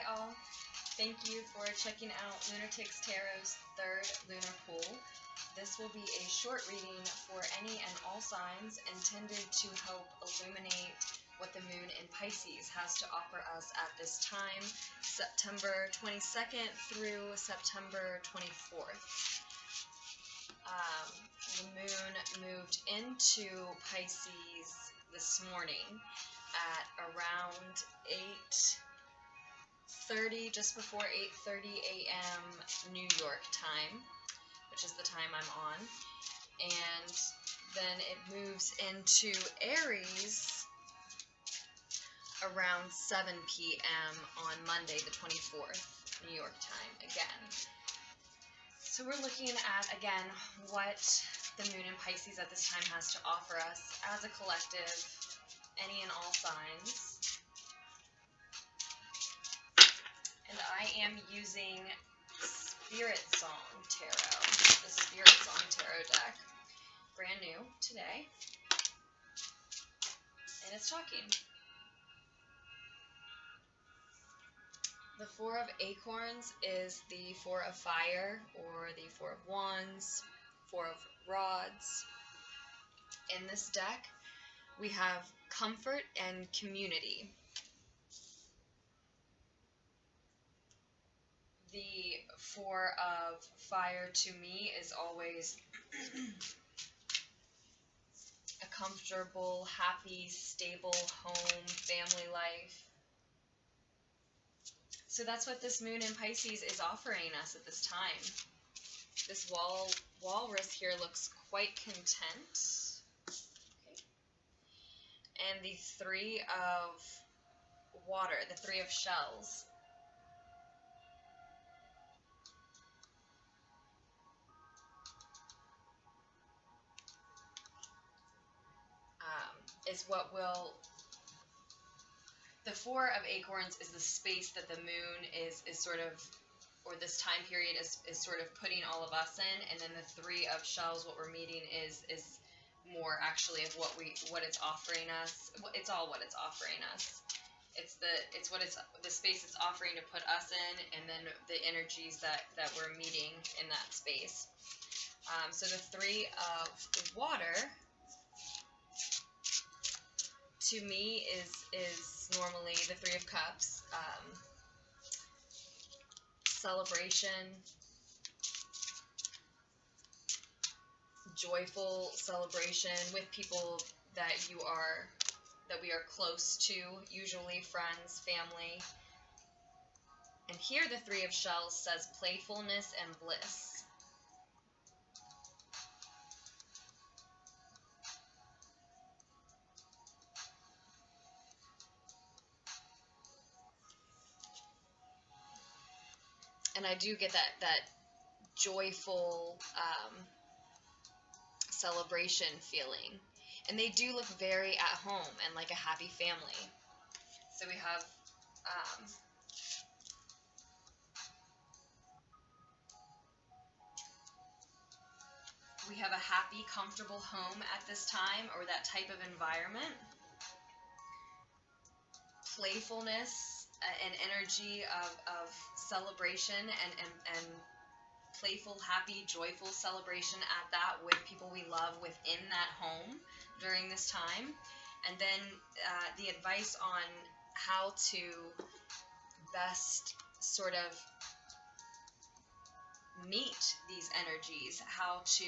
all. Thank you for checking out Lunarticks Tarot's third lunar pool. This will be a short reading for any and all signs intended to help illuminate what the moon in Pisces has to offer us at this time, September 22nd through September 24th. The moon moved into Pisces this morning at around 8:30, just before 8:30 a.m. New York time, which is the time I'm on. And then it moves into Aries around 7 p.m. on Monday the 24th, New York time again. So we're looking at, again, what the moon in Pisces at this time has to offer us as a collective, any and all signs. And I am using SpiritSong Tarot, the SpiritSong Tarot deck, brand new today, and it's talking. The Four of Acorns is the Four of Fire, or the Four of Wands, Four of Rods. In this deck, we have comfort and community. The Four of Fire to me is always a comfortable, happy, stable home, family life. So that's what this moon in Pisces is offering us at this time. This walrus here looks quite content. Okay. And the Three of Water, the Three of Shells. Is what will... The Four of Acorns is the space that the moon is sort of, or this time period is sort of putting all of us in, and then the Three of Shells, what we're meeting is more actually of what it's offering us. It's all what it's offering us. It's the space it's offering to put us in, and then the energies that we're meeting in that space. So the Three of Water, to me, is normally the Three of Cups, celebration, joyful celebration with people that we are close to, usually friends, family. And here the Three of Shells says playfulness and bliss. And I do get that joyful celebration feeling. And they do look very at home and like a happy family. So we have a happy, comfortable home at this time, or that type of environment. Playfulness and energy of celebration and playful, happy, joyful celebration at that with people we love within that home during this time. And then the advice on how to best sort of meet these energies, how to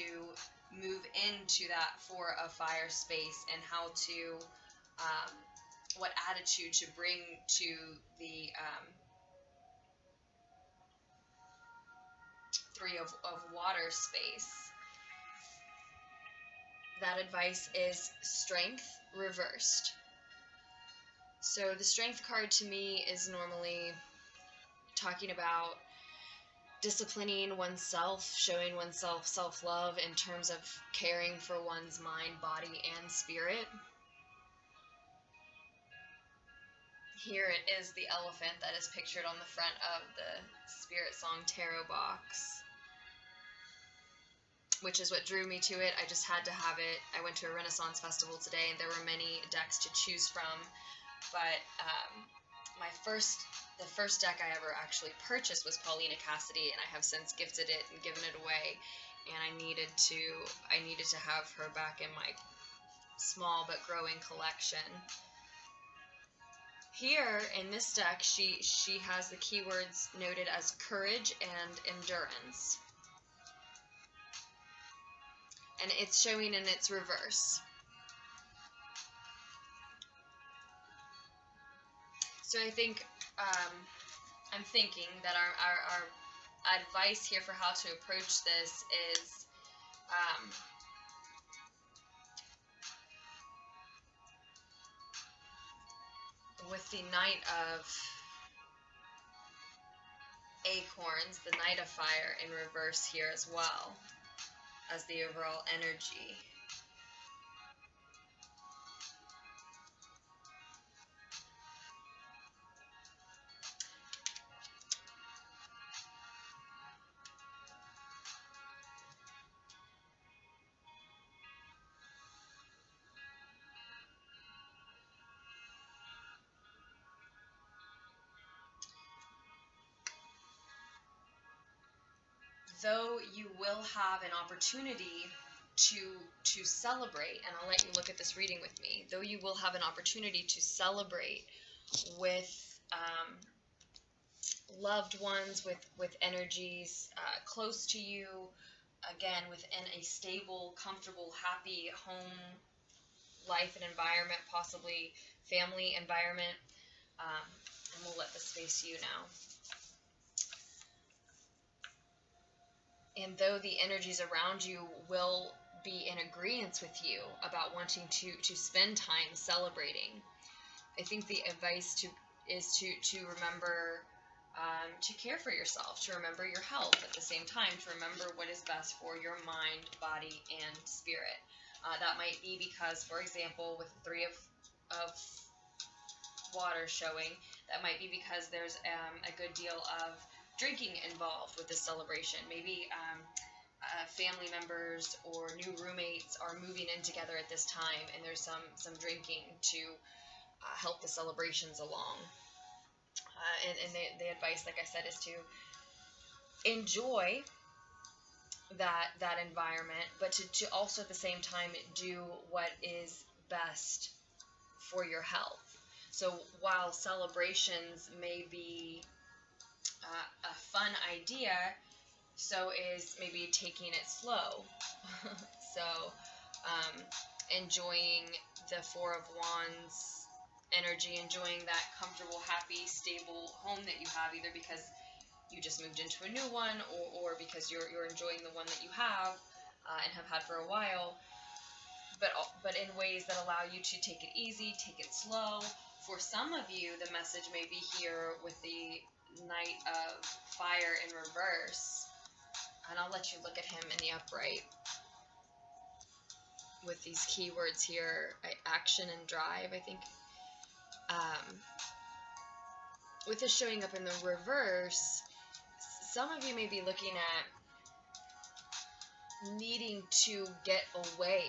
move into that Four of Fire space, and how to what attitude to bring to the Three of Water space. That advice is Strength reversed. So the Strength card to me is normally talking about disciplining oneself, showing oneself self-love in terms of caring for one's mind, body, and spirit. Here it is the elephant that is pictured on the front of the SpiritSong Tarot box, which is what drew me to it. I just had to have it. I went to a Renaissance festival today, and there were many decks to choose from, but the first deck I ever actually purchased was Paulina Cassidy, and I have since gifted it and given it away. And I needed to have her back in my small but growing collection. Here in this deck, she has the keywords noted as courage and endurance. And it's showing in its reverse. So I think, I'm thinking that our advice here for how to approach this is, with the Knight of Acorns, the Knight of Fire in reverse here as well as the overall energy. Though you will have an opportunity to celebrate, and I'll let you look at this reading with me, though you will have an opportunity to celebrate with loved ones, with energies close to you, again, within a stable, comfortable, happy home life and environment, possibly family environment, and we'll let this face you now. And though the energies around you will be in agreement with you about wanting to spend time celebrating, I think the advice is to remember to care for yourself, to remember your health at the same time, to remember what is best for your mind, body, and spirit. That might be because, for example, with the Three of Water showing, that might be because there's a good deal of drinking involved with this celebration. Maybe family members or new roommates are moving in together at this time, and there's some drinking to help the celebrations along. And the advice, like I said, is to enjoy that environment, but to also at the same time do what is best for your health. So while celebrations may be a fun idea, so is maybe taking it slow. So enjoying the Four of Wands energy, enjoying that comfortable, happy, stable home that you have, either because you just moved into a new one, or because you're enjoying the one that you have and have had for a while, but in ways that allow you to take it easy, take it slow. For some of you, the message may be here with the Knight of Fire in reverse, and I'll let you look at him in the upright with these keywords here, action and drive, I think. With this showing up in the reverse, some of you may be looking at needing to get away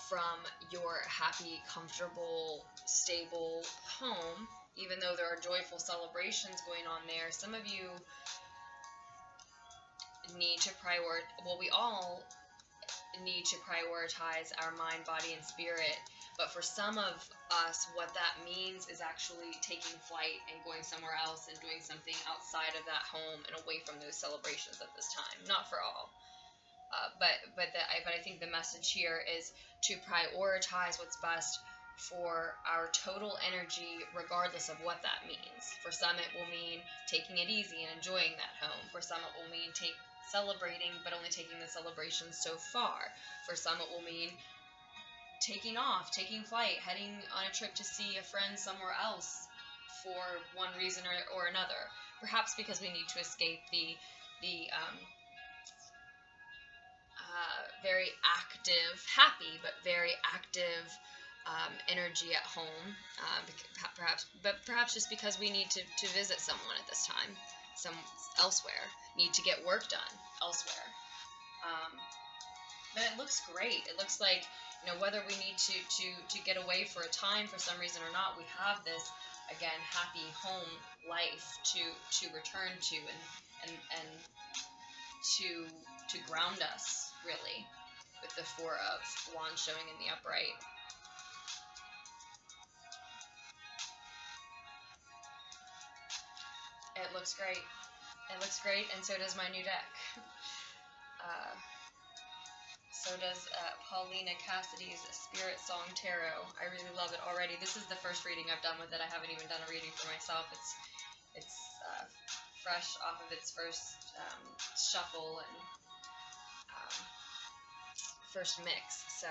from your happy, comfortable, stable home, even though there are joyful celebrations going on there. Some of you need to we all need to prioritize our mind, body, and spirit. But for some of us, what that means is actually taking flight and going somewhere else and doing something outside of that home and away from those celebrations at this time. Not for all. But I think the message here is to prioritize what's best for our total energy, regardless of what that means. For some, it will mean taking it easy and enjoying that home. For some, it will mean celebrating, but only taking the celebrations so far. For some, it will mean taking off, taking flight, heading on a trip to see a friend somewhere else for one reason or another. Perhaps because we need to escape the very active, happy, but very active energy at home. Perhaps just because we need to visit someone at this time, elsewhere, need to get work done elsewhere. But it looks great. It looks like, whether we need to get away for a time for some reason or not, we have this again, happy home life to return to, and to ground us, really, with the Four of Wands showing in the upright. It looks great. It looks great, and so does my new deck. So does Paulina Cassidy's SpiritSong Tarot. I really love it already. This is the first reading I've done with it. I haven't even done a reading for myself. It's fresh off of its first shuffle and first mix. So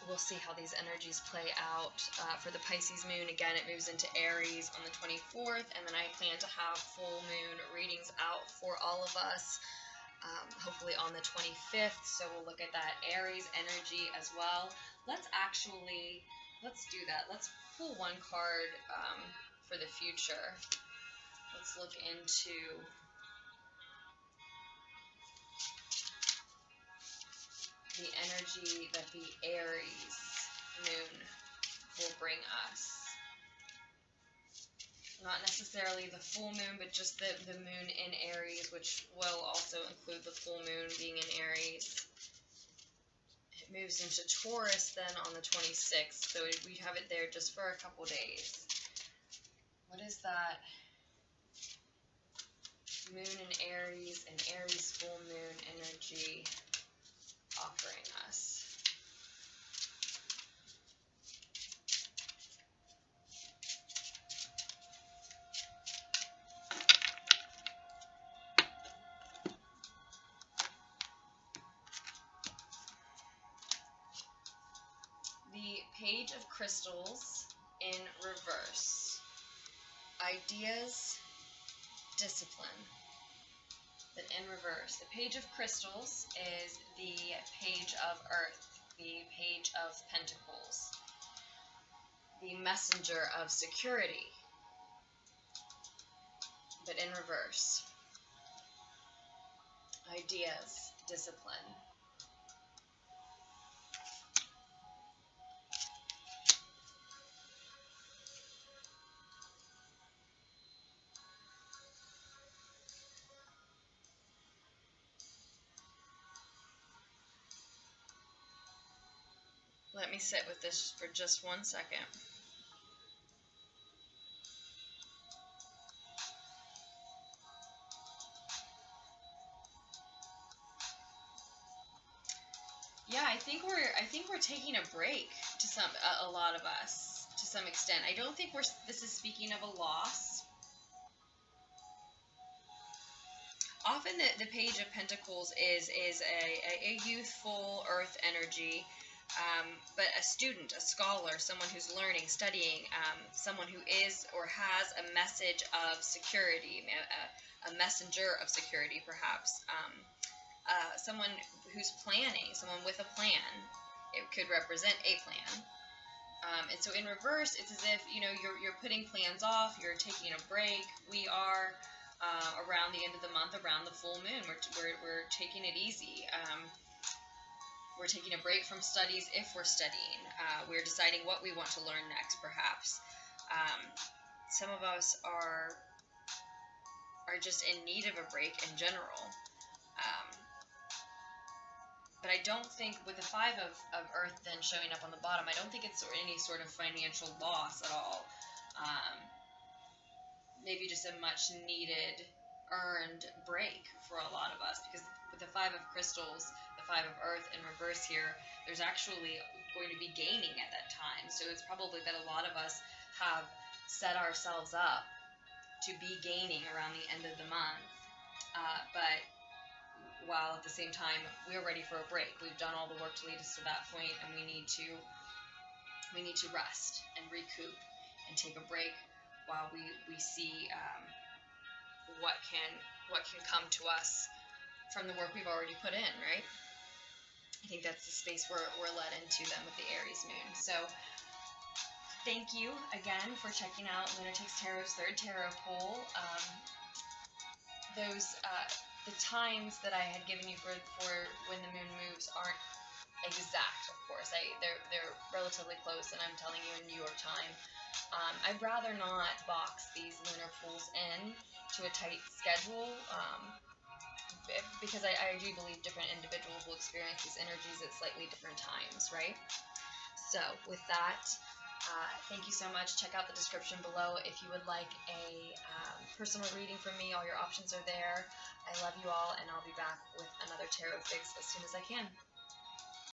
we'll see how these energies play out for the Pisces moon. Again, it moves into Aries on the 24th, and then I plan to have full moon readings out for all of us, hopefully on the 25th. So we'll look at that Aries energy as well. Let's do that. Let's pull one card for the future. Let's look into the energy that the Aries moon will bring us. Not necessarily the full moon, but just the moon in Aries, which will also include the full moon being in Aries. It moves into Taurus then on the 26th, so we have it there just for a couple days. What is that moon in Aries and Aries full moon energy offering us? Page of Crystals in reverse. Ideas, discipline. Then in reverse, the Page of Crystals is the Page of Earth, the Page of Pentacles, the Messenger of Security, but in reverse. Ideas, discipline. Let me sit with this for just 1 second. Yeah, I think we're taking a break to a lot of us to some extent. I don't think this is speaking of a loss. Often the Page of Pentacles is a youthful earth energy. But a student, a scholar, someone who's learning, studying, someone who is or has a message of security, a messenger of security, perhaps, someone who's planning, someone with a plan. It could represent a plan. And so in reverse, it's as if, you're putting plans off, you're taking a break. We are around the end of the month, around the full moon. We're taking it easy. We're taking a break from studies if we're studying. We're deciding what we want to learn next, perhaps. Some of us are just in need of a break in general. But I don't think, with the Five of Earth then showing up on the bottom, I don't think it's any sort of financial loss at all. Maybe just a much needed, earned break for a lot of us, because with the Five of Crystals, the Five of Earth in reverse here, there's actually going to be gaining at that time. So it's probably that a lot of us have set ourselves up to be gaining around the end of the month. But while at the same time, we're ready for a break. We've done all the work to lead us to that point, and we need to rest and recoup and take a break while we see what can come to us from the work we've already put in, right? I think that's the space we're led into then with the Aries moon. So thank you again for checking out Lunarticks Tarot's third tarot poll. The times that I had given you for when the moon moves aren't exact, of course. They're relatively close, and I'm telling you in New York time. I'd rather not box these lunar pools in to a tight schedule, because I do believe different individuals will experience these energies at slightly different times, right? So with that, thank you so much. Check out the description below if you would like a personal reading from me. All your options are there. I love you all, and I'll be back with another tarot fix as soon as I can.